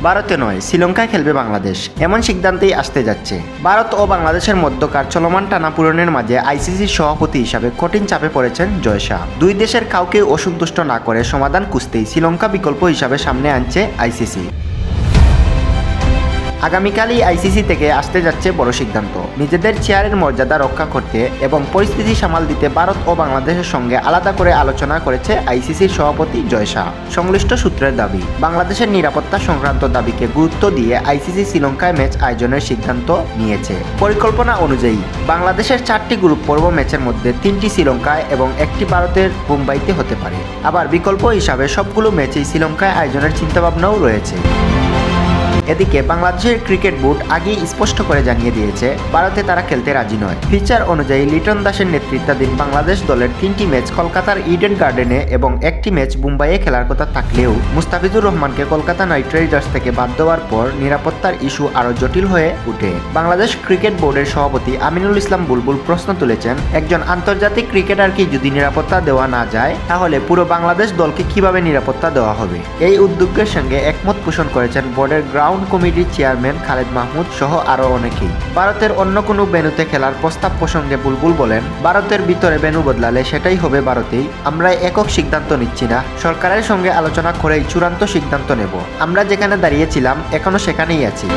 ভারতে নয়, শ্রীলঙ্কায় খেলবে বাংলাদেশ, এমন সিদ্ধান্তেই আসতে যাচ্ছে। ভারত ও বাংলাদেশের মধ্যকার চলমান টানাপোড়েনের মাঝে আইসিসির সভাপতি হিসাবে কঠিন চাপে পড়েছেন জয় শাহ। দুই দেশের কাউকে অসন্তুষ্ট না করে সমাধান খুঁজতেই শ্রীলঙ্কা বিকল্প হিসাবে সামনে আনছে আইসিসি। আগামীকালই আইসিসি থেকে আসতে যাচ্ছে বড় সিদ্ধান্ত। নিজেদের চেয়ারের মর্যাদা রক্ষা করতে এবং পরিস্থিতি সামাল দিতে ভারত ও বাংলাদেশের সঙ্গে আলাদা করে আলোচনা করেছে আইসিসির সভাপতি জয় শাহ। সংশ্লিষ্ট সূত্রের দাবি, বাংলাদেশের নিরাপত্তা সংক্রান্ত দাবিকে গুরুত্ব দিয়ে আইসিসি শ্রীলঙ্কায় ম্যাচ আয়োজনের সিদ্ধান্ত নিয়েছে। পরিকল্পনা অনুযায়ী বাংলাদেশের 4টি গ্রুপ পর্ব ম্যাচের মধ্যে 3টি শ্রীলঙ্কায় এবং 1টি ভারতের মুম্বাইতে হতে পারে। আবার বিকল্প হিসাবে সবগুলো ম্যাচেই শ্রীলঙ্কায় আয়োজনের চিন্তাভাবনাও রয়েছে। এদিকে বাংলাদেশের ক্রিকেট বোর্ড আগেই স্পষ্ট করে জানিয়ে দিয়েছে ভারতে তারা খেলতে রাজি নয়। ফিচার অনুযায়ী লিটন দাসের নেতৃত্বাধীন বাংলাদেশ দলের 3টি ম্যাচ কলকাতার ইডেন গার্ডেনে এবং 1টি ম্যাচ মুম্বাইয়ে খেলার কথা থাকলেও মুস্তাফিজুর রহমানকে কলকাতা নাইট রাইডার্স থেকে বাদ দেওয়ার পর নিরাপত্তার ইস্যু আরও জটিল হয়ে ওঠে। বাংলাদেশ ক্রিকেট বোর্ডের সভাপতি আমিনুল ইসলাম বুলবুল প্রশ্ন তুলেছেন, একজন আন্তর্জাতিক ক্রিকেটারকে যদি নিরাপত্তা দেওয়া না যায় তাহলে পুরো বাংলাদেশ দলকে কিভাবে নিরাপত্তা দেওয়া হবে? এই উদ্যোগের সঙ্গে একমত পোষণ করেছেন বোর্ডের গ্রাউন্ড কমিটির চেয়ারম্যান খালেদ মাহমুদ সহ আরও অনেকেই। ভারতের অন্য কোনো ভেন্যুতে খেলার প্রস্তাব প্রসঙ্গে বুলবুল বলেন, ভারতের ভিতরে ভেন্যু বদলালে সেটাই হবে ভারতেই। আমরা একক সিদ্ধান্ত নিচ্ছি না, সরকারের সঙ্গে আলোচনা করেই চূড়ান্ত সিদ্ধান্ত নেব। আমরা যেখানে দাঁড়িয়েছিলাম এখনো সেখানেই আছি।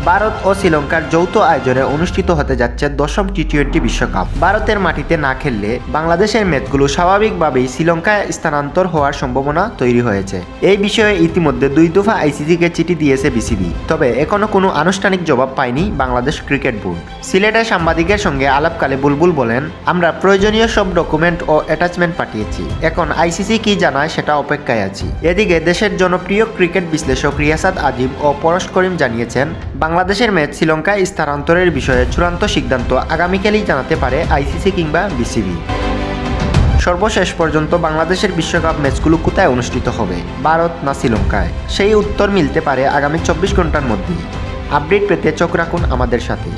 ভারত ও শ্রীলঙ্কার যৌথ আয়োজনে অনুষ্ঠিত হতে যাচ্ছে 10ম টি-20 বিশ্বকাপ। ভারতের মাটিতে না খেললে বাংলাদেশের ম্যাচগুলো স্বাভাবিকভাবেই শ্রীলঙ্কায় স্থানান্তর হওয়ার সম্ভাবনা তৈরি হয়েছে। এই বিষয়ে ইতিমধ্যে 2 দফা আইসিসিকে চিঠি দিয়েছে বিসিবি, তবে এখনো কোনো আনুষ্ঠানিক জবাব পায়নি বাংলাদেশ ক্রিকেট বোর্ড। সিলেটে সাংবাদিকের সঙ্গে আলাপকালে বুলবুল বলেন, আমরা প্রয়োজনীয় সব ডকুমেন্ট ও অ্যাটাচমেন্ট পাঠিয়েছি, এখন আইসিসি কি জানায় সেটা অপেক্ষায় আছি। এদিকে দেশের জনপ্রিয় ক্রিকেট বিশ্লেষক রিয়াসাত আজিম ও পরশ করিম জানিয়েছেন, বাংলাদেশের ম্যাচ শ্রীলঙ্কায় স্থানান্তরের বিষয়ে চূড়ান্ত সিদ্ধান্ত আগামীকালই জানাতে পারে আইসিসি কিংবা বিসিবি। সর্বশেষ পর্যন্ত বাংলাদেশের বিশ্বকাপ ম্যাচগুলো কোথায় অনুষ্ঠিত হবে, ভারত না শ্রীলঙ্কায়, সেই উত্তর মিলতে পারে আগামী 24 ঘন্টার মধ্যেই। আপডেট পেতে চোখ রাখুন আমাদের সাথে।